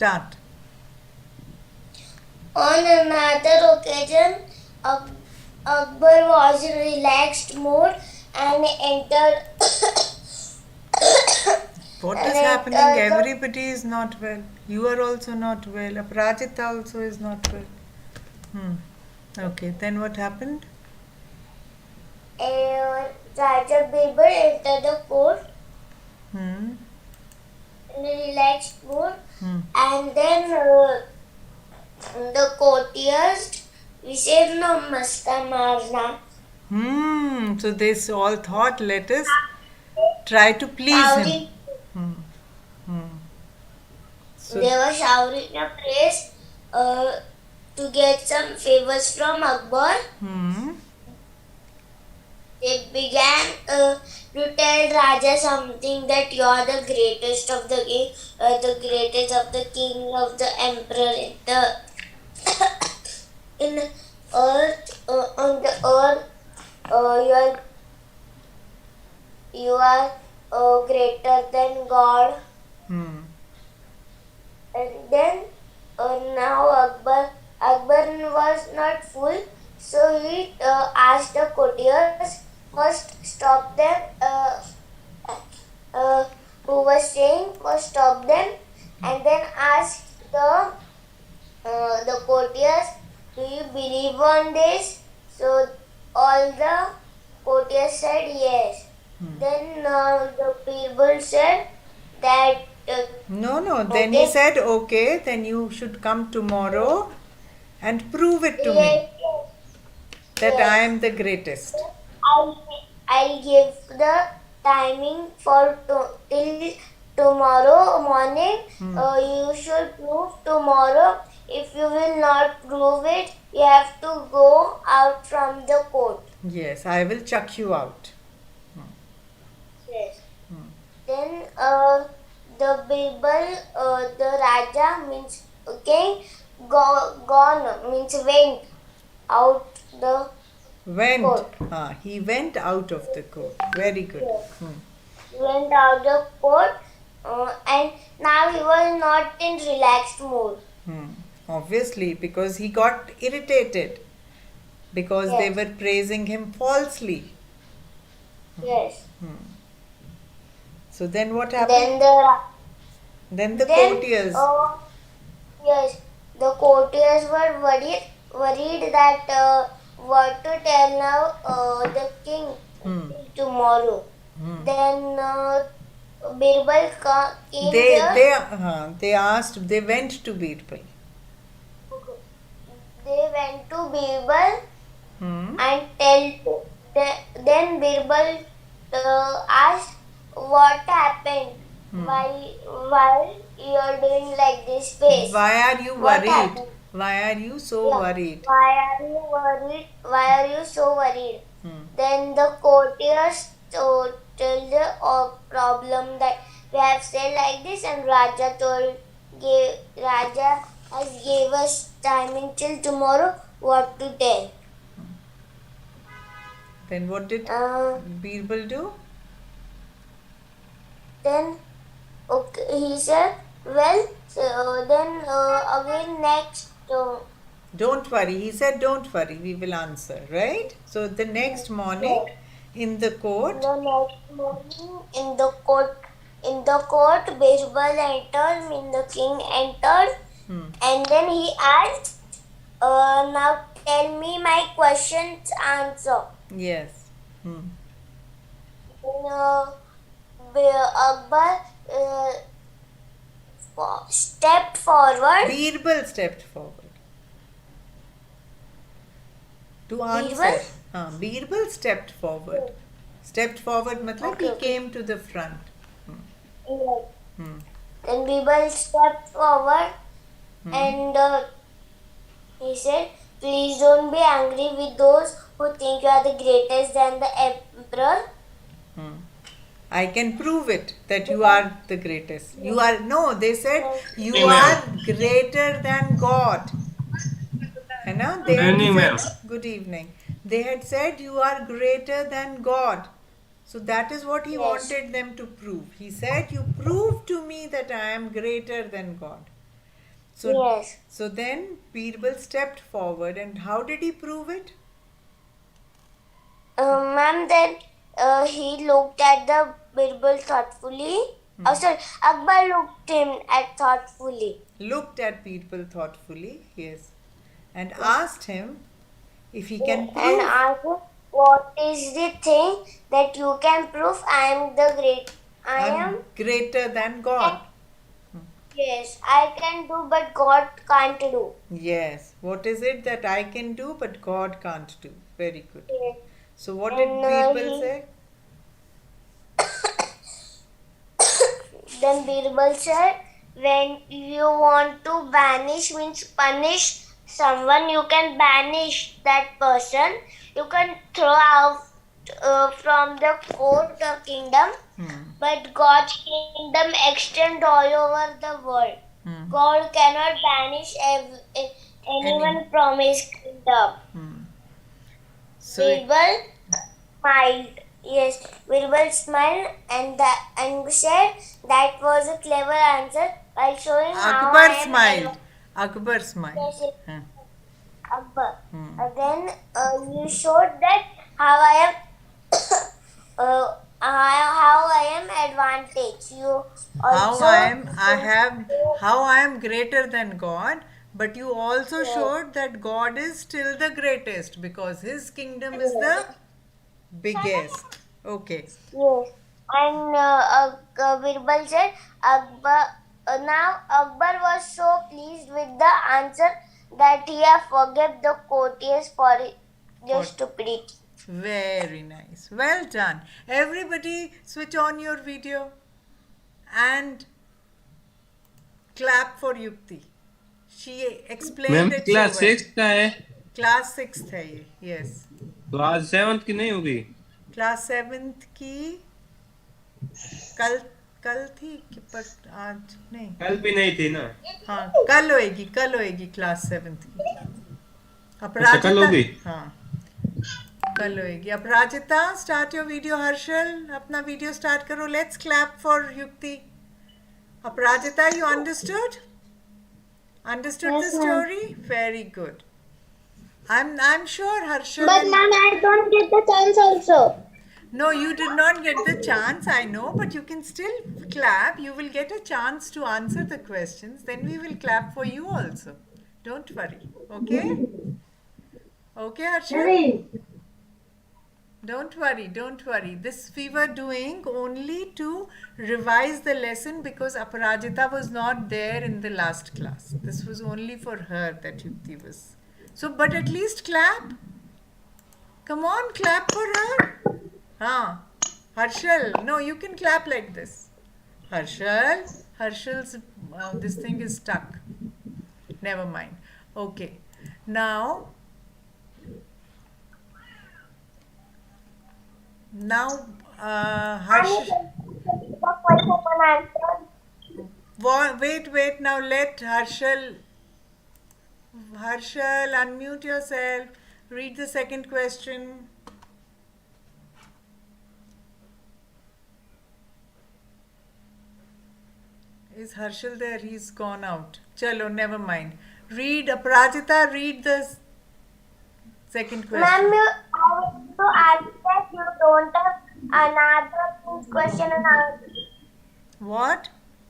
Start. On another occasion, Akbar was in relaxed mood and entered What and is happening? entered the Everybody is not well. You are also not well. Aprajita also is not well. Hmm. Okay, then what happened? Raja Birbal entered the court Hmm. in a relaxed mood, Hmm. and then the courtiers received Namaste Marna. So they all thought, let us try to please him. Shouting, Hmm. Hmm. So, they were shouting a praise to get some favors from Akbar. hmm. They began to tell Raja something that you are the greatest of the king, the greatest of the king of the emperor in earth on the earth. You are greater than God. Hmm. And then now Akbar was not full, so he asked the courtiers first stop them. Uh, who was saying first stop them, and then asked the courtiers, "Do you believe on this?" So all the courtiers said yes. Then the people said that No. Then he okay. said, okay, then you should come tomorrow and prove it to me Yes, that I yes. am the greatest. I'll, I'll give the timing for till tomorrow morning. You should prove tomorrow. If you will not prove it, you have to go out from the court. Yes, I will chuck you out. Yes. Then the Birbal, the Raja means king, gone means went out the Went. court. He went out of the court. Very good. Yes. Hmm. Went out the court, and now he was not in relaxed mood. Hmm. Obviously, because he got irritated because they Yes, were praising him falsely. yes. So then what happened? Then the Then the then courtiers. yes, the courtiers were worried that what to tell now the king Hmm. till tomorrow. Then Birbal came They there. they they asked. They went to Birbal. They went to Birbal Hmm. and then Birbal asked what happened. Why you're doing like this face? Why are you What worried? happened? Why are you so Yeah. worried? Why are you worried? Why are you so worried? Hmm. Then the courtiers told the problem that we have said like this, and Raja has gave us timing till tomorrow what to tell. Then what did Uh, Birbal do? then okay, he said, well, so then again next. Don't worry. He said, don't worry. We will answer. Right? So the next morning Yes. in the In court. the next morning, in the court, Birbal entered, mean the king entered, and then he asked, "Now tell me my questions answer." Yes. Hmm. Then Akbar stepped forward. Birbal stepped forward to Birbal, answer. Birbal stepped forward. Stepped forward matlab okay, he okay. came to the front. Yes. Hmm. Then Birbal stepped forward and he said, "Please don't be angry with those who think you are the greatest than the emperor." I can prove it that you are the greatest. You are, no, they said you Evening, are ma'am. greater than God. है ना? They Good had evening, said, ma'am. good evening. They had said you are greater than God. So that is what he Yes, wanted them to prove. He said, you prove to me that I am greater than God. So, Yes. so then Birbal stepped forward, and how did he prove it? Ma'am, then he looked at the Birbal thoughtfully. Oh, sorry, Akbar looked him at thoughtfully. Looked at Birbal thoughtfully, yes, and Yes. asked him if he Yeah, can and prove. asked him, what is the thing that you can prove? I am the great. I I'm am. greater than God. Yes, I can do, but God can't do. Yes. What is it that I can do but God can't do? Very good. Yes. So what did And Birbal he say? then Birbal said, when you want to banish means punish someone, you can banish that person. You can throw out from the court or kingdom, but God's kingdom extend all over the world. God cannot banish Any. anyone from his kingdom. So Birbal smiled. Yes, Birbal smiled and said that was a clever answer by showing how Akbar I am smiled. Akbar smiled. yes, Huh. Akbar. Then you showed that how I am how I am advantage. You How also I am, I have, how I am greater than God, but you also yes, showed that God is still the greatest because His kingdom is the yes. biggest. Okay. Yes, and Birbal said Akbar. Now Akbar was so pleased with the answer that he have forgave the courtiers for their For stupidity. very nice. Well done. Everybody switch on your video and clap for Yukti. She ma'am explained it so class well. Six का है। Class six है ये, yes. तो आज seventh की नहीं होगी। Class seventh की कल कल थी कि पर आज नहीं। कल भी नहीं थी ना। हाँ, कल होएगी क्लास सेवेंथ की। अच्छा कल अपराजिता, होगी। हाँ कल होएगी। Aparajita, start your video. Harshal, अपना वीडियो स्टार्ट करो। Let's clap for Yukti. Aparajita, you understood? Understood the Yes, ma'am. story? Very good. I'm sure Harshal But and ma'am, I don't get the chance also. no, you did not get the chance, I know, but you can still clap. You will get a chance to answer the questions. Then we will clap for you also. Don't worry. Okay? Okay, Harshal? Don't worry, don't worry. This we were doing only to revise the lesson because Aparajita was not there in the last class. This was only for her that Yukti was. So, but at least clap. Come on, clap for her. Huh. Harshal, no, you can clap like this. Harshal's this thing is stuck. Never mind. Okay. Now, And Harsh. the question and answer. Wait. Now let Harshal, unmute yourself. Read the second question. Is Harshal there? He's gone out. Chalo, never mind. Read, Aparajita, read the second question. Ma'am, I want to ask that you don't have another question and answer. What?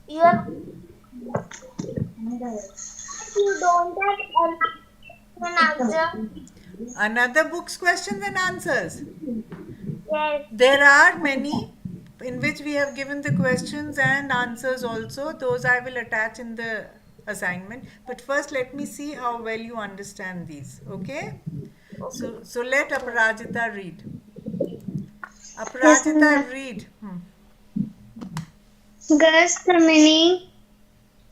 You have, you don't have another question and answer. Another book's questions and answers. Yes. There are many in which we have given the questions and answers also. Those I will attach in the assignment. But first, let me see how well you understand these. Okay? So let Aparajita read. Yes, ma'am. Aparajita, read. Guess the meaning.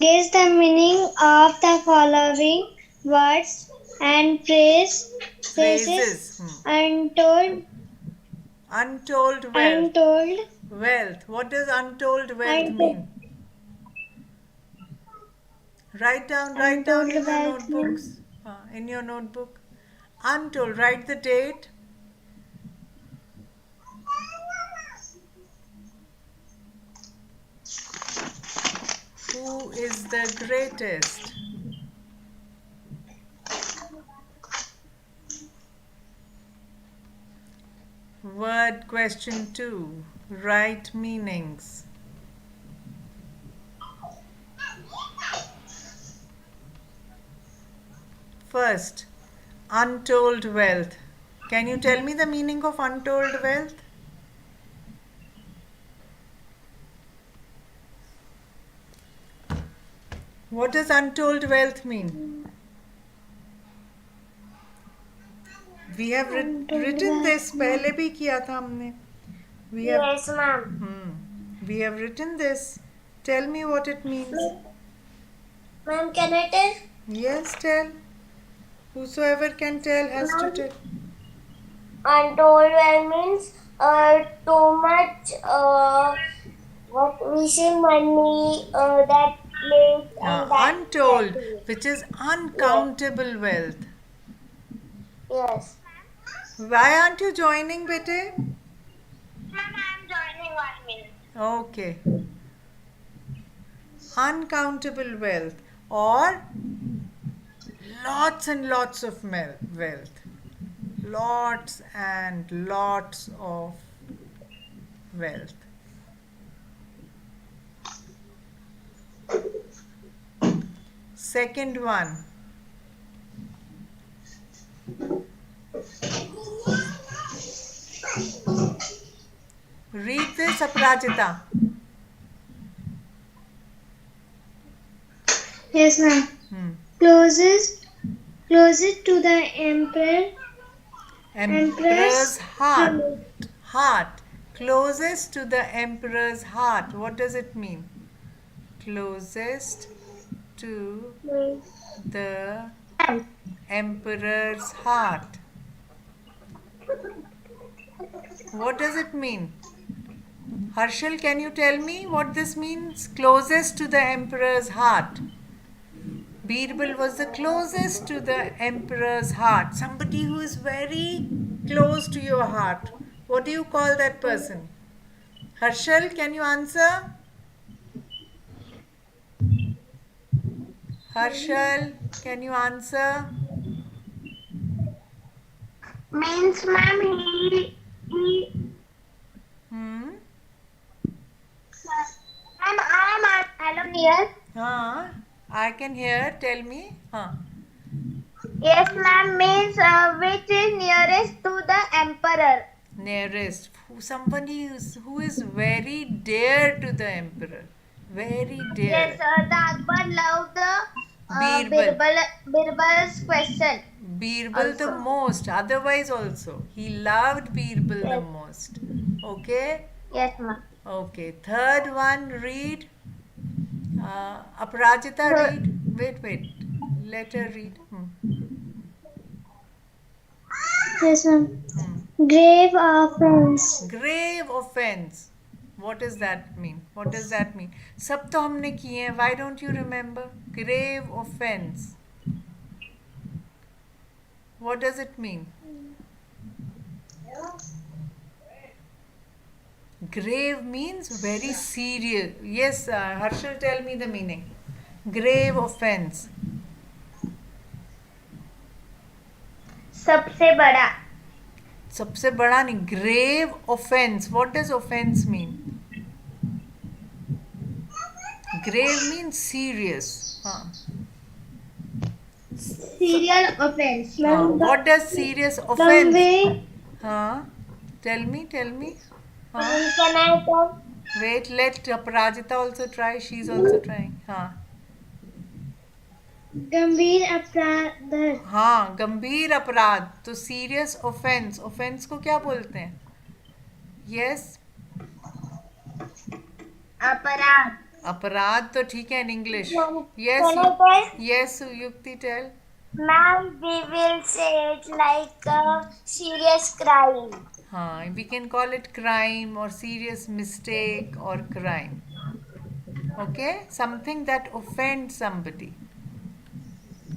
Guess the meaning of the following words and phrases. Phrases. Untold, Untold wealth. untold, Wealth. What does untold wealth untold, mean? Write down untold in your wealth means notebooks. In your notebook. Untold. Write the date. Who is the greatest? Word question 2. Write meanings. First, untold wealth. Can you tell me the meaning of untold wealth? What does untold wealth mean? We have written this. पहले भी किया था हमने. We have Yes, ma'am. we have written this. Tell me what it means. Ma'am, can I tell? Yes, tell. Whosoever can tell has to tell. Untold well means too much what we say money that place and that Untold, that which is uncountable wealth. yes. Why aren't you joining, bete? Ma'am, I'm joining 1 minute. Okay. Uncountable wealth or lots and lots of wealth. Lots and lots of wealth. Second one. Read this, Aprajita. Yes, ma'am. Closest to the emperor. Emperor's heart. Closest to the emperor's heart. What does it mean? Closest to the emperor's heart. What does it mean? Harshal, can you tell me what this means? Closest to the emperor's heart. Birbal was the closest to the emperor's heart. Somebody who is very close to your heart. What do you call that person? Harshal, can you answer? Harshal, can you answer? Means ma'am Hmm? I'm hello here. I can hear. Tell me. Yes, ma'am, means which is nearest to the emperor. Nearest. Somebody who is very dear to the emperor. Very dear. Yes, the Akbar loved the Birbal. Birbal's question. Birbal the Also. most. Otherwise also. He loved Birbal the Yes. most. Okay? Yes, ma'am. Okay. Third one, read. Aparajita, read. Wait. Let her read. Yes, ma'am. Grave offense. Grave offense. What does that mean? What does that mean? सब तो हमने किए हैं. Why don't you remember? Grave offense. What does it mean? Grave means very serious. Yes, Harshal, tell me the meaning. Grave offense. सबसे बड़ा. सबसे बड़ा नहीं. Grave offense. What does offense mean? Grave means serious. Serial offense. What does serious offense? Tell me. Can I tell? Wait, let Aparajita also try. She's also trying. गंभीर अपराध. गंभीर अपराध. तो serious offense. Offense को क्या बोलते हैं? Yes. अपराध. अपराध तो ठीक है in English. Yes. Can I tell? Yes, Yukti, tell. Ma'am, we will say it like a serious crime. We can call it crime or serious mistake or crime. Okay? Something that offends somebody.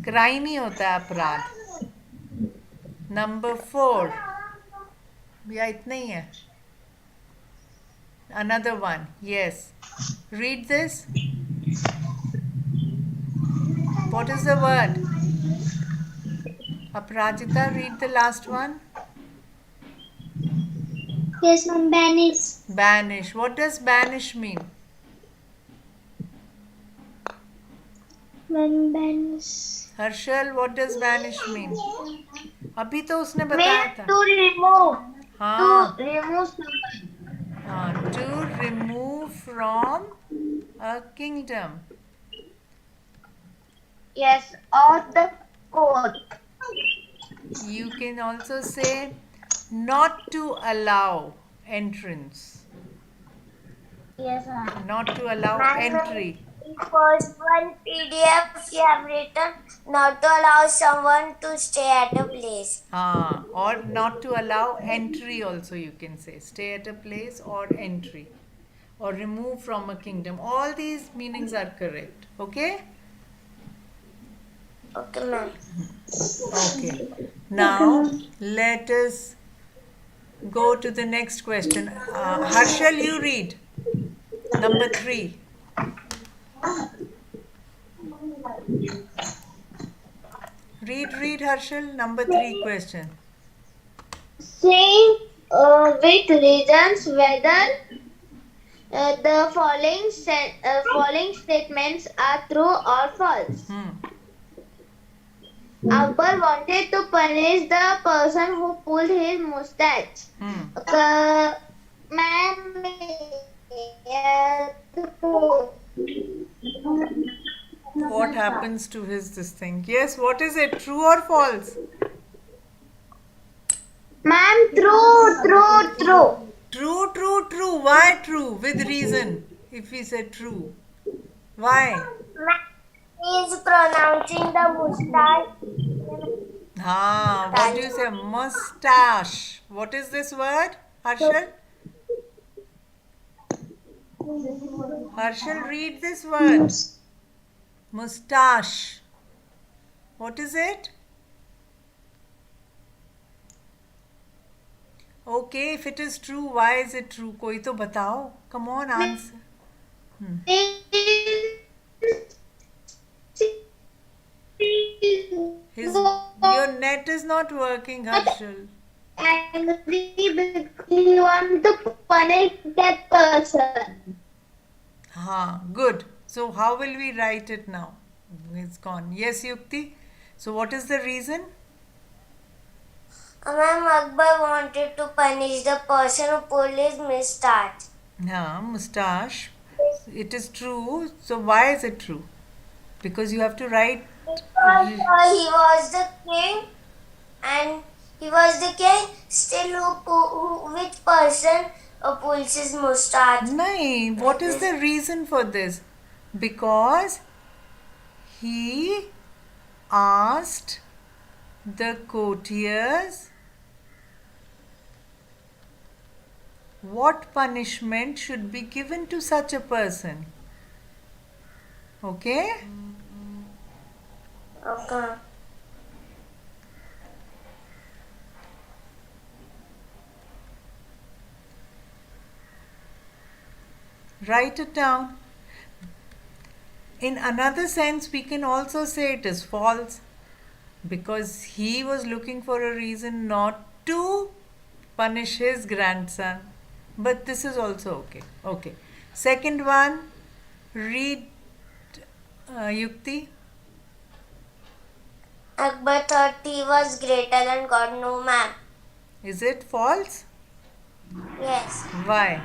Crime ही होता है अपराध. Number 4. या इतना ही है. Another one. Yes. Read this. What is the word? Aparajita, read the last one. Yes, ma'am. Banish. Banish. What does banish mean? When banish. Harshal, what does banish mean? अभी तो उसने बताया Means था. to remove. हाँ, To remove someone. to remove from a kingdom. Yes, of the court. You can also say not to allow entrance, Yes, ma'am. not to allow Ma'am, entry. in first one PDF you have written not to allow someone to stay at a place. Or not to allow entry also you can say. Stay at a place or entry. Or remove from a kingdom. All these meanings are correct. Okay? Okay, ma'am. Okay. Now let us go to the next question. Harshal, you read. Number 3. Read, Harshal. Number 3 question. Saying with reasons whether the following statements are true or false. Hmm. Akbar wanted to punish the person who pulled his mustache. Hmm. Ma'am, true. What happens to his this thing? Yes, what is it? True or false? Ma'am, true. True. Why true? With reason. If we say true. Why? Ma'am is pronouncing the mustache. What do you say? Mustache. What is this word? Harshal? Harshal, read this word. Mustache. What is it? Okay, if it is true, why is it true? कोई तो बताओ. Come on, answer. Your net is not working, Harshal. Angry because he wants to punish that person. Good. So how will we write it now? It's gone. Yes, Yukti. So what is the reason? Ma'am, Akbar wanted to punish the person who pulled his mustache. Mustache. It is true. So why is it true? Because you have to write. Because he was the king and he was the king. Still, which person pulls his mustache? No, what is the reason for this? Because he asked the courtiers what punishment should be given to such a person. Okay? Okay. Write it down. In another sense, we can also say it is false because he was looking for a reason not to punish his grandson. But this is also okay. Okay. Second one, read Yukti. Akbar thought he was greater than God. No, ma'am. Is it false? Yes. Why?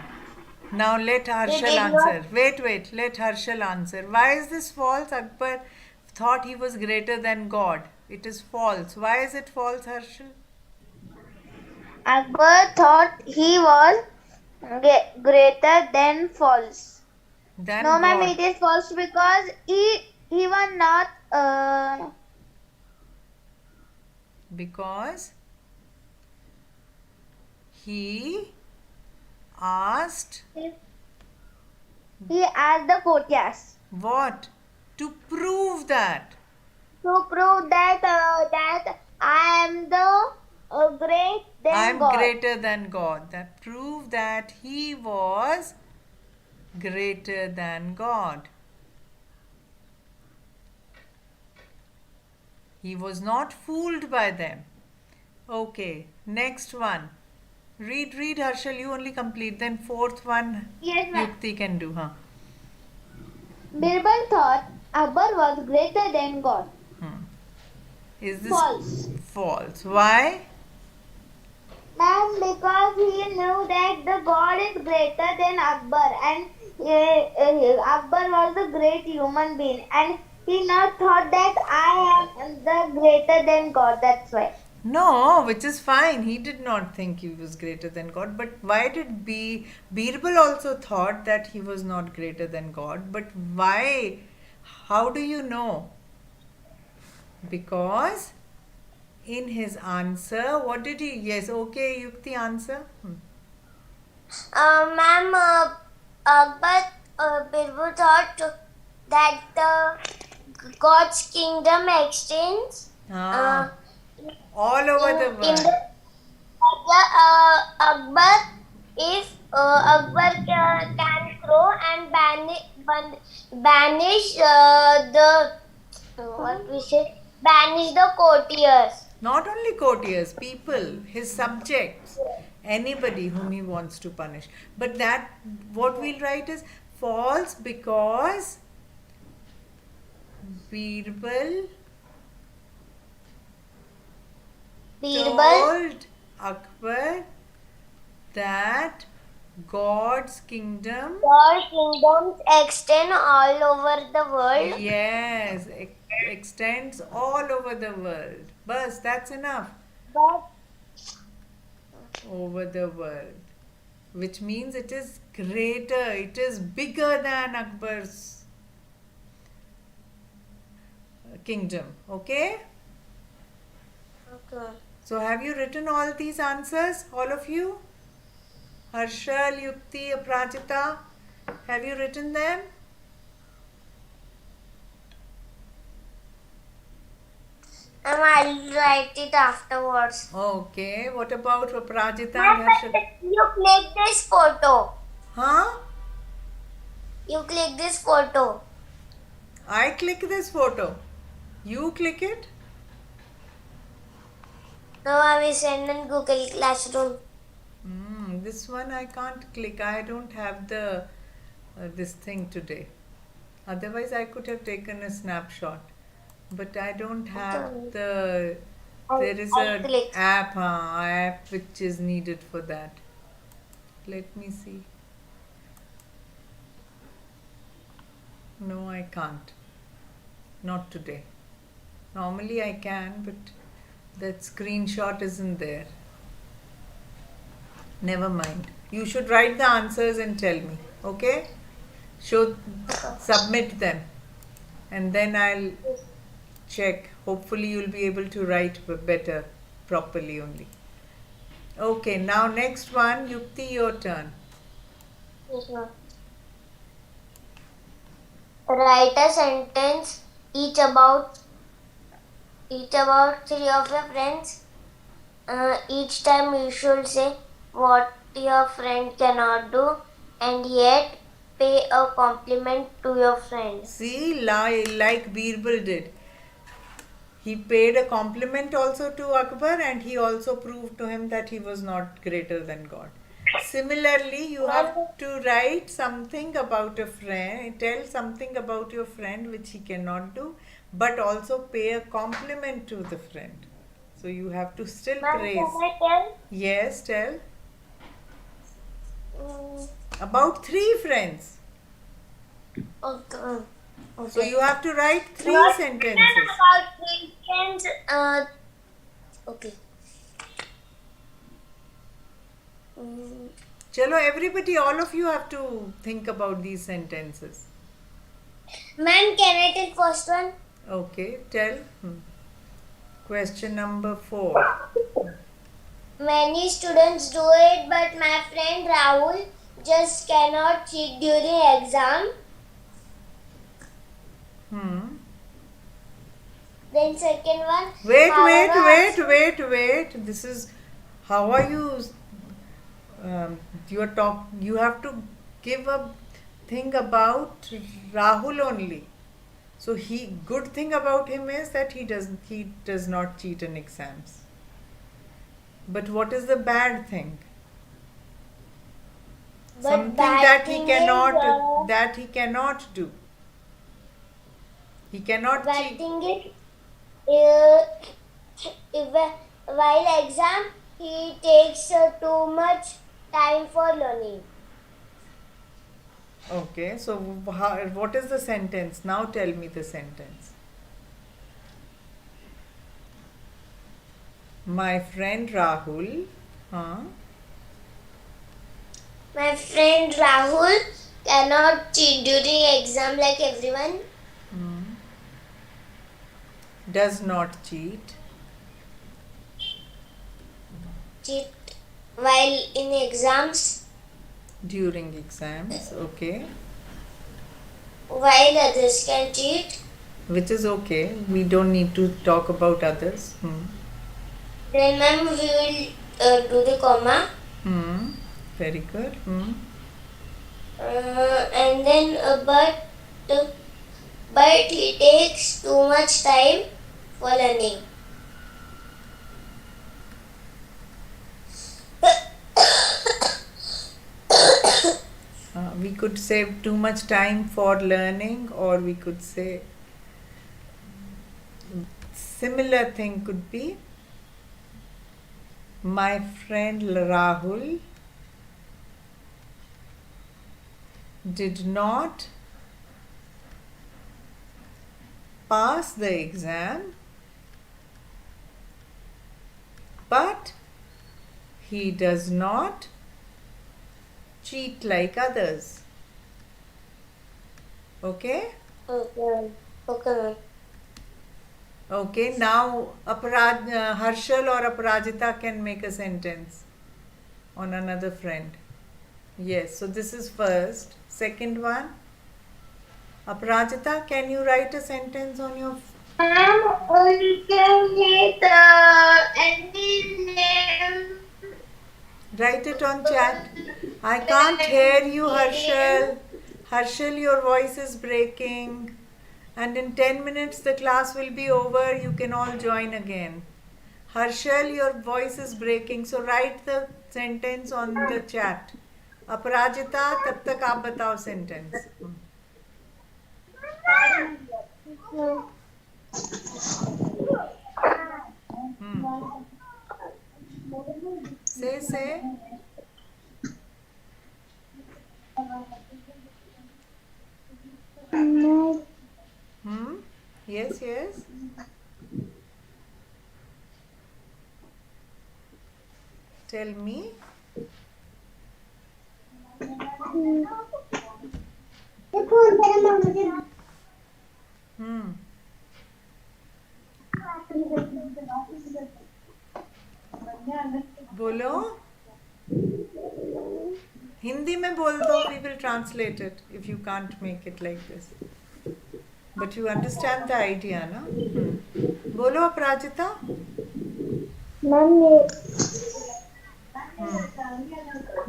Now let He Harshal did answer. Wait, let Harshal answer. Why is this false? Akbar thought he was greater than God. It is false. Why is it false, Harshal? Akbar thought he was greater than false. Than No, ma'am, God. it is false because he was not. Because he asked He asked the courtiers what? To prove that. to prove that I am the great than I am God. greater than God. That proved that he was greater than God. He was not fooled by them. Okay, next one. Read, Harshal. You only complete. Then fourth one, Yes, ma'am. Yukti can do, huh? Birbal thought Akbar was greater than God. Is this False. false? Why? Ma'am, because he knew that the God is greater than Akbar, and Akbar was a great human being, and he not thought that I am the greater than God. That's why. No, which is fine. He did not think he was greater than God. But why did Birbal also thought that he was not greater than God? But why? How do you know? Because in his answer, what did he? Yes, okay, Yukti, answer. Ma'am, Akbar, Birbal thought that God's kingdom extends uh, Ah, all over the in world. the Akbar, if Akbar can grow and banish the what we say, banish the courtiers. Not only courtiers, people, his subjects, anybody whom he wants to punish. But that, what we'll write is false because Birbal Birbal, told Akbar that God's kingdom, your kingdoms extend all over the world. yes, extends all over the world. Bas, that's enough. But Over the world. Which means it is greater, it is bigger than Akbar's kingdom. Okay? okay. So, have you written all these answers, all of you? Harshal, Yukti, Aprajita, have you written them? And I'll write it afterwards. Okay, what about Aprajita and Ma'am, Harshal? you click this photo. Huh? You click this photo. I click this photo. You click it? Now I will send in Google Classroom. This one I can't click. I don't have the this thing today. Otherwise, I could have taken a snapshot. But I don't have the. There is I'll a click. app which is needed for that. Let me see. No, I can't. Not today. Normally I can, but that screenshot isn't there. Never mind. You should write the answers and tell me. Okay? Submit them. And then I'll check. Hopefully you'll be able to write better, properly only. Okay, now next one. Yukti, your turn. Yes, ma'am. Write a sentence each about three of your friends. Each time you should say what your friend cannot do, and yet pay a compliment to your friend. See, like Birbal did. He paid a compliment also to Akbar and he also proved to him that he was not greater than God. Similarly, you have to write something about a friend, tell something about your friend which he cannot do, but also pay a compliment to the friend. So you have to still Ma'am, praise. can I tell? Yes, tell. Mm, About three friends. okay. So you have to write three Not sentences. about three friends. Okay. Mm, Chalo, everybody, all of you have to think about these sentences. Ma'am, can I take first one? Okay, tell. Question number 4. Many students do it, but my friend Rahul just cannot cheat during exam. Then second one. Wait. This is how are you? You have to give a thing about Rahul only. So good thing about him is that he does not cheat in exams. But what is the bad thing? But Something bad that he thing cannot is, that he cannot do. He cannot bad cheat. thing is, uh, while exam he takes too much time for learning. Okay, so what is the sentence? Now tell me the sentence. My friend Rahul, huh, My friend Rahul cannot cheat during exam like everyone. does not cheat Cheat while in exams, during exams. Okay, while others can cheat. which is okay. We don't need to talk about others. Then ma'am, we will do the comma. Hmm. Very good. And then but he takes too much time for learning. We could save too much time for learning, or we could say similar thing could be my friend Rahul did not pass the exam, but he does not cheat like others. Okay? Okay. Okay, ma'am. Okay, now Harshal or Aparajita can make a sentence on another friend. Yes, so this is first. Second one, Aparajita, can you write a sentence on your Ma'am, you can hit any name. write it on chat? I can't hear you, Harshal. Harshal, your voice is breaking. And in 10 minutes, the class will be over. You can all join again. Harshal, your voice is breaking. So write the sentence on the chat. अपराजिता तब तक आप बताओ sentence. Say. Yes. Tell me. बोलो. हिंदी में बोल दो. We will translate it if you can't make it like this. But you understand the idea, ना? बोलो अपराजिता.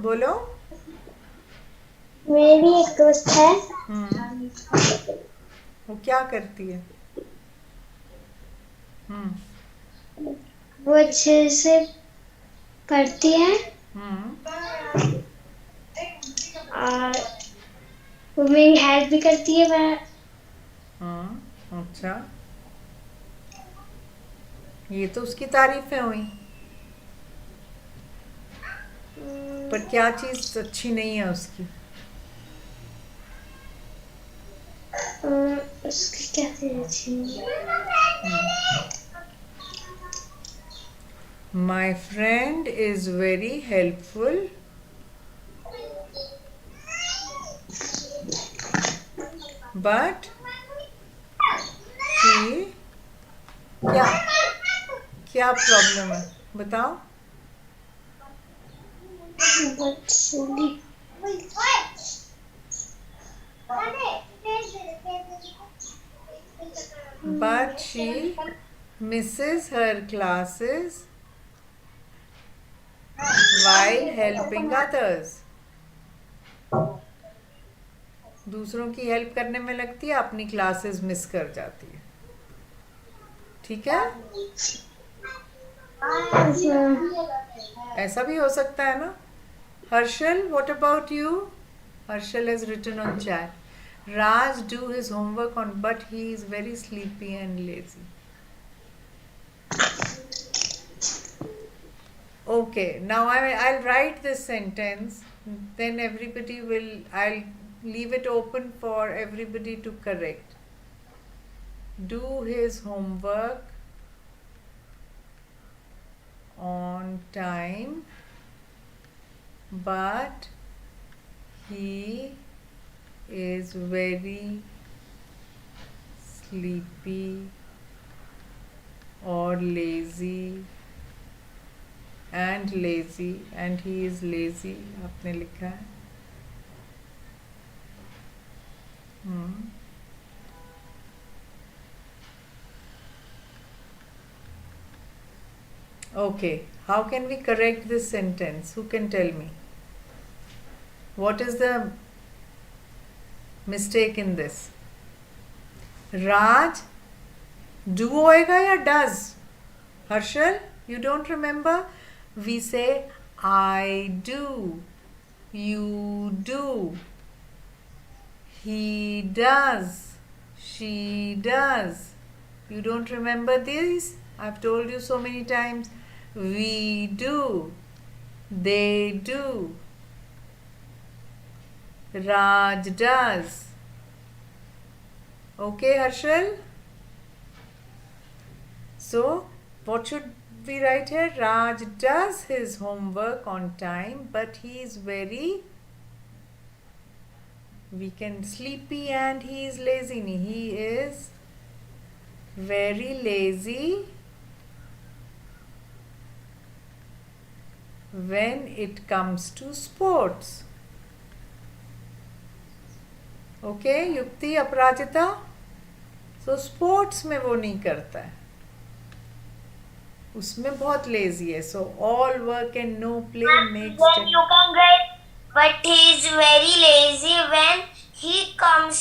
बोलो. मेरी एक दोस्त है, वो क्या करती है? वो अच्छे से पढ़ती है और वो मेरी हेल्प भी करती है। अच्छा, ये तो उसकी तारीफें हुई, पर क्या चीज अच्छी नहीं है उसकी? उसकी क्या चीज अच्छी है? My friend is very helpful, but she क्या प्रॉब्लम है बताओ? But she misses her classes while helping others. दूसरों की हेल्प करने में लगती है, अपनी क्लासेस मिस कर जाती है. ठीक है? ऐसा भी हो सकता है ना? Harshal, what about you? Harshal has written on chat. Raj do his homework on, but he is very sleepy and lazy. Okay, now I'll write this sentence. Then everybody will. I'll leave it open for everybody to correct. Do his homework on time, but he is very sleepy or lazy and he is lazy. आपने लिखा है. Okay, how can we correct this sentence? Who can tell me? What is the mistake in this? Raj, do होएगा या does? Harshal, you don't remember? We say I do, you do, he does, she does. You don't remember these? I've told you so many times. We do, they do, Raj does. Okay, Harshal? So, what should we write here? Raj does his homework on time, but he is very sleepy and he is lazy. He is very lazy when it comes to sports. Okay, Yukti, Aparajita? So sports में वो नहीं करता है, उसमें बहुत lazy है. So all work and no play makes Then you can write, but he is very lazy when he comes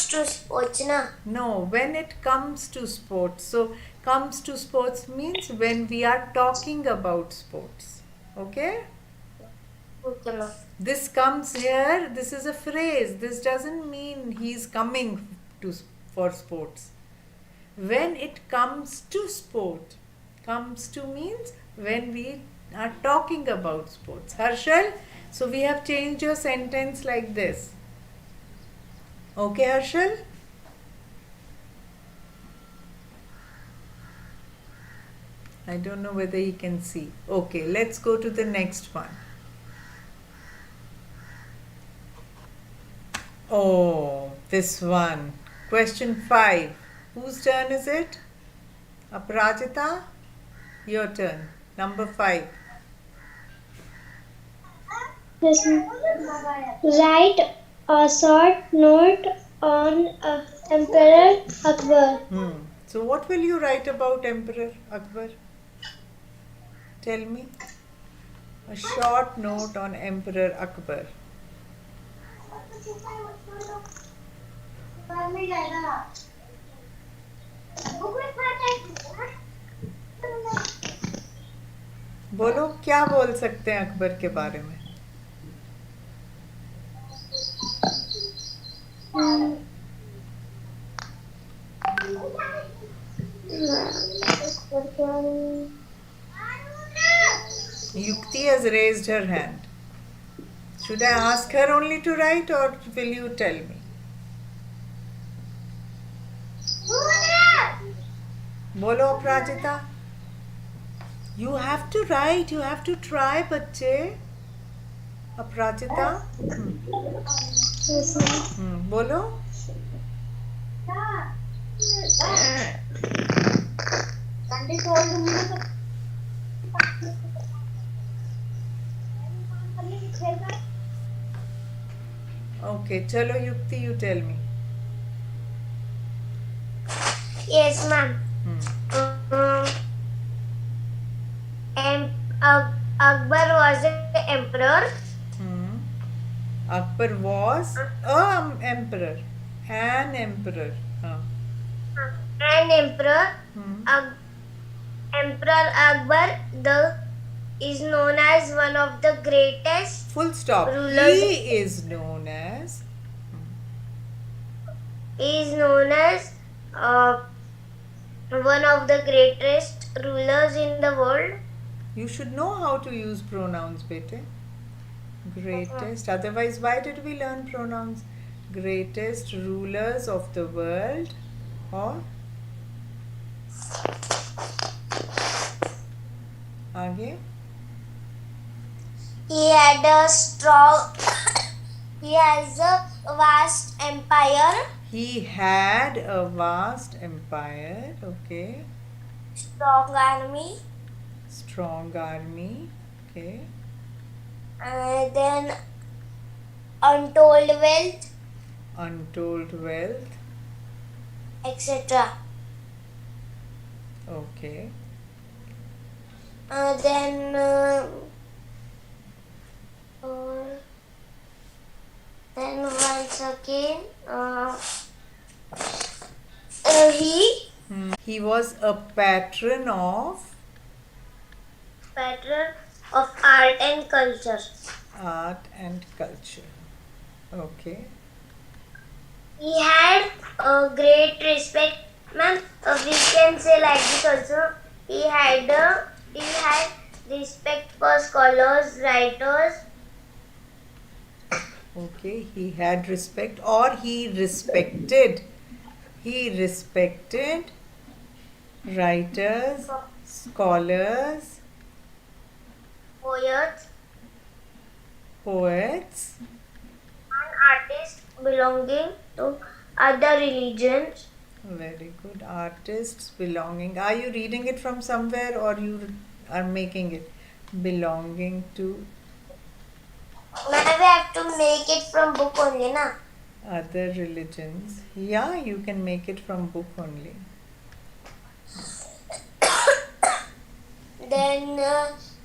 to sports, na? No, when it comes to sports. So comes to sports means when we are talking about sports. Okay? Okay, ma'am. This comes here, this is a phrase. This doesn't mean he's coming for sports. When it comes to sport, comes to means when we are talking about sports. Harshal, so we have changed your sentence like this. Okay, Harshal? I don't know whether he can see. Okay, let's go to the next one. Oh, this one. Question 5. Whose turn is it? Aparajita? Your turn. Number 5. Yes, write a short note on Emperor Akbar. So what will you write about Emperor Akbar? Tell me. A short note on Emperor Akbar. बोलो, क्या बोल सकते हैं अकबर के बारे में? Yukti has raised her hand. Should I ask her only to write or will you tell me? बोलो अपराजिता. You have to write. You have to try, बच्चे. अपराजिता. बोलो. Okay, chalo Yukti, you tell me. Yes, ma'am. Akbar was the emperor. Akbar was an emperor. An emperor. An emperor. Emperor Akbar, the is known as one of the greatest Full stop. rulers. He is known as. He is known as one of the greatest rulers in the world. You should know how to use pronouns, bete. Greatest. Otherwise, why did we learn pronouns? Greatest rulers of the world, or आगे. He had a strong. He has a vast empire, He had a vast empire. Okay. strong army, Strong army. Okay. and then untold wealth, Untold wealth. etc. Okay. Then once again, he He was a patron of patron of art and culture. art and culture. Okay. He had a great respect, ma'am. We can say like this also. He had respect for scholars, writers. Okay. He had respect, or he respected. He respected writers, scholars, Poets poets. and artists belonging to other religions. Very good. Artists belonging. Are you reading it from somewhere, or you are making it? Belonging to Now we have to make it from book only, na? other religions. Yeah, you can make it from book only. Then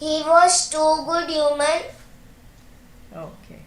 he was too good human. Okay.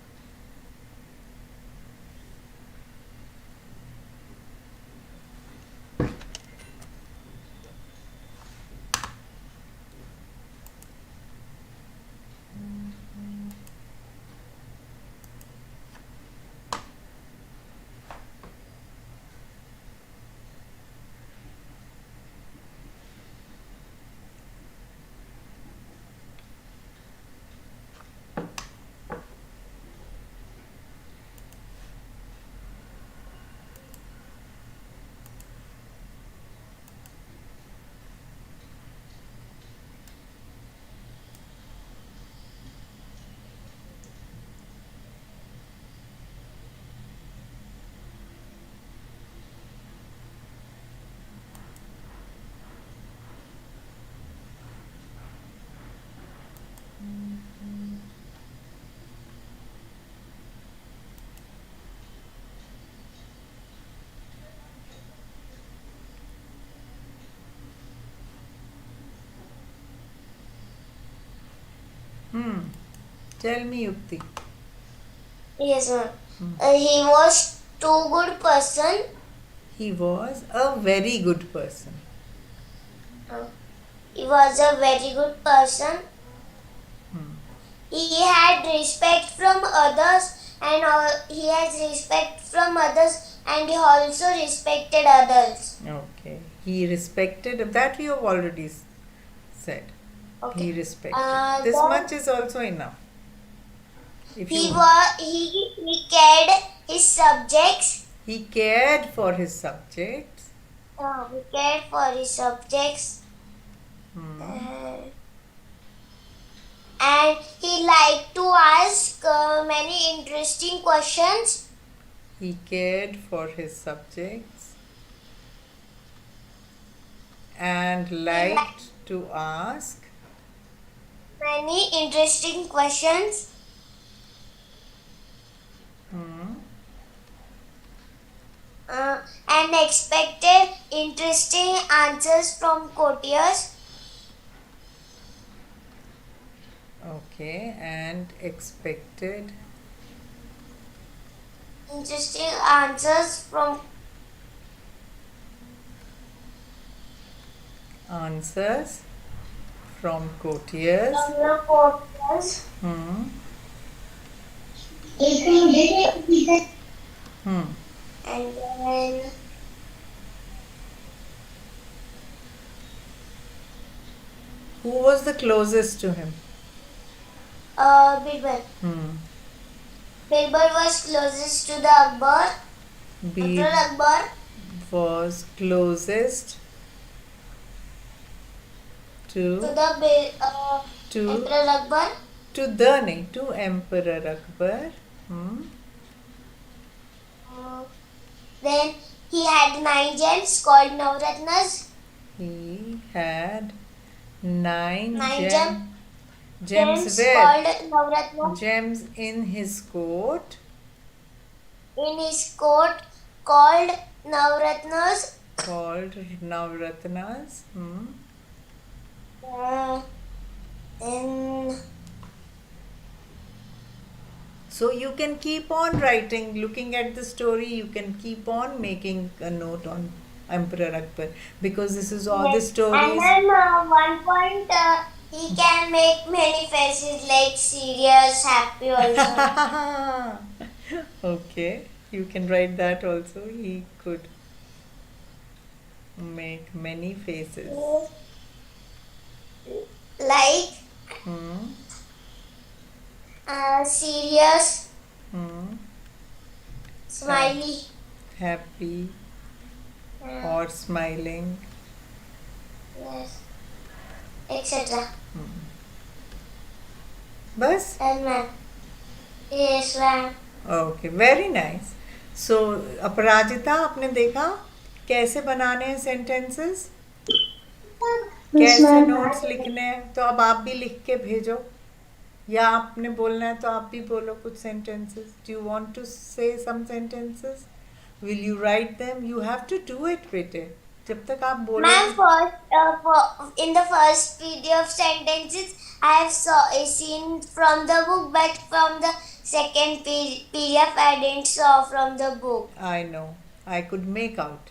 Tell me, Yukti. Yes, ma'am. He was too good person. He was a very good person. He was a very good person. He had respect from others, and he has respect from others, and he also respected others. Okay. He respected, that we have already said. Okay. He respected. This then much is also enough. If he you, cared his subjects. he cared for his subjects. He cared for his subjects. And he liked to ask many interesting questions. He cared for his subjects and liked to ask Many interesting questions. And expected interesting answers from courtiers. Okay, and expected Interesting answers answers From courtiers. from the courtiers. Hmm. Hmm. And then Who was the closest to him? Birbal. Hmm. Birbal was closest to the Akbar. Emperor Beeb Akbar. was closest To to the to Emperor Akbar. to Emperor Akbar. Hmm. Uh, then he had 9 gems called Navratnas. He had nine 9 gems gems where? called Navratnas Gems in his court. in his court called Navratnas. Called Navratnas. Hmm. Then So you can keep on writing, looking at the story, you can keep on making a note on Emperor Akbar because this is all the yes. And stories. then one point he can make many faces like serious, happy also. Okay, you can write that also. He could make many faces. Like Hmm. serious, Hmm. smiley, Happy uh, or smiling. yes, etc. Bas? And ma'am, yes, ma'am. Okay very nice so Aparajita आपने देखा कैसे बनाने हैं sentences कैसे notes लिखने हैं तो अब आप भी लिख के भेजो या आपने बोलना है तो आप भी बोलो कुछ sentences do you want to say some sentences will you write them you have to do it बेटे जब तक आप Ma'am, बोलोगे in the first PDF sentences, I have seen from the book, but from the second PDF, I didn't saw from the book. I know. I could make out.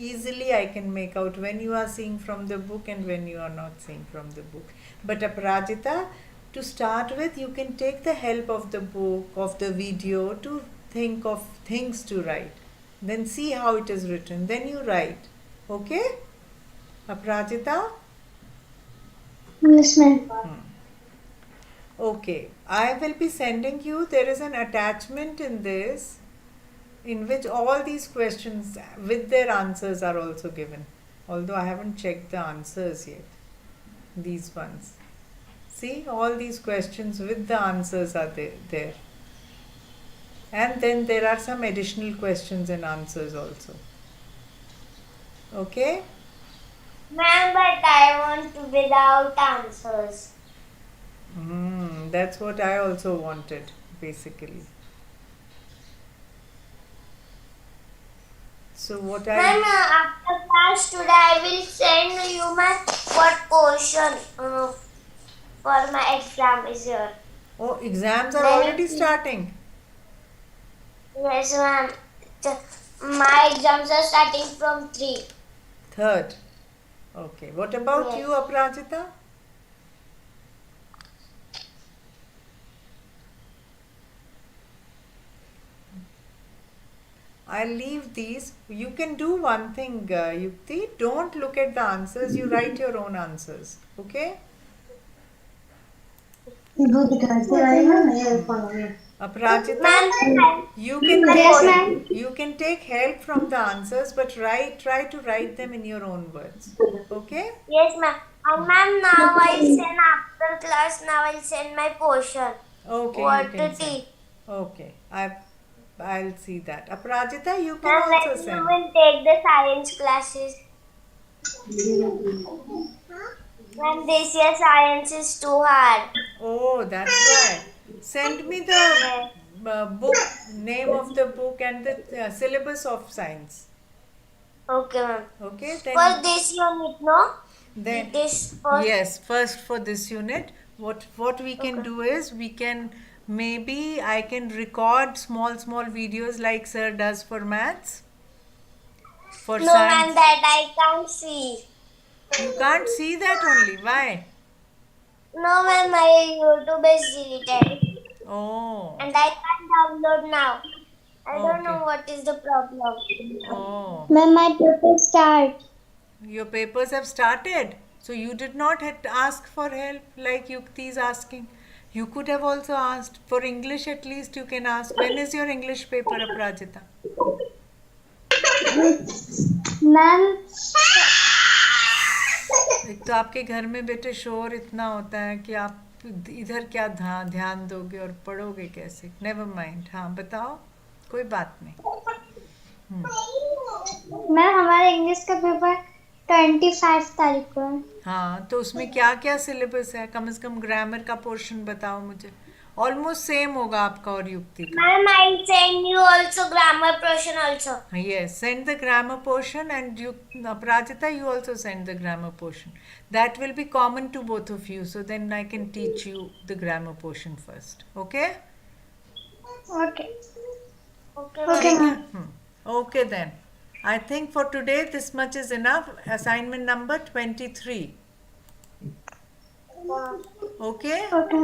Easily I can make out when you are seeing from the book and when you are not seeing from the book. But Aparajita, to start with, you can take the help of the book, of the video to think of things to write. Then see how it is written. Then you write. Okay? Aparajita? Yes, ma'am. Okay. I will be sending you, there is an attachment in this in which all these questions with their answers are also given. Although I haven't checked the answers yet. These ones. See, all these questions with the answers are there. And then there are some additional questions and answers also. Okay? Ma'am, but I want to without answers. That's what I also wanted, basically. So what Ma'am, after class today, I will send you my what portion for my exam is here. Oh, exams are Then already starting. Yes, ma'am. My exams are starting from 3. Third. Okay. What about Yes. you, Aparajita? I'll leave these. You can do one thing, Yukti. Don't look at the answers. You write your own answers. Okay? Aparajita, Ma'am, you can Yes, take ma'am. you can take help from the answers, but try to write them in your own words. Okay? yes, ma'am. And ma'am, now I'll send after class. Now I'll send my portion. Okay, you What can to send. teach. Okay, I'll see that. Aparajita, you can Ma'am, also when you send. will take the science classes. Ma'am, this year science is too hard. Oh, that's why. Send me the book name of the book and the syllabus of science. Okay, ma'am. Okay, For this unit, no? then This first. yes, first for this unit, what we can do is we can maybe I can record small videos like sir does for maths. For No, ma'am, science, that I can't see. you can't see that only. Why? No, ma'am, my YouTube is deleted. Oh, And I can't download now. I don't know okay. what is the problem. Oh, Ma'am, my paper start. your papers have started. So you did not have to ask for help like Yukti is asking. You could have also asked. For English, at least you can ask. When is your English paper, Aprajita? Ma'am, एक तो आपके घर में बेटे शोर इतना होता है कि आप इधर क्या ध्यान दोगे और पढ़ोगे कैसे. Never mind. हाँ बताओ, कोई बात नहीं. मैम हमारा इंग्लिश का पेपर 25 तारीख को है. हाँ तो उसमें क्या क्या सिलेबस है, कम से कम ग्रामर का पोर्शन बताओ मुझे. ऑलमोस्ट सेम होगा आपका और युक्ति का. Ma'am, I'll send you also grammar portion also. Yes, send the grammar portion, and you, Prajita, you also send the grammar portion. That will be common to both of you. So then I can teach you the grammar portion first. Okay? Okay. Okay, Okay, ma'am. ma'am. Okay then. I think for today this much is enough. Assignment number 23. Wow. Okay? Okay,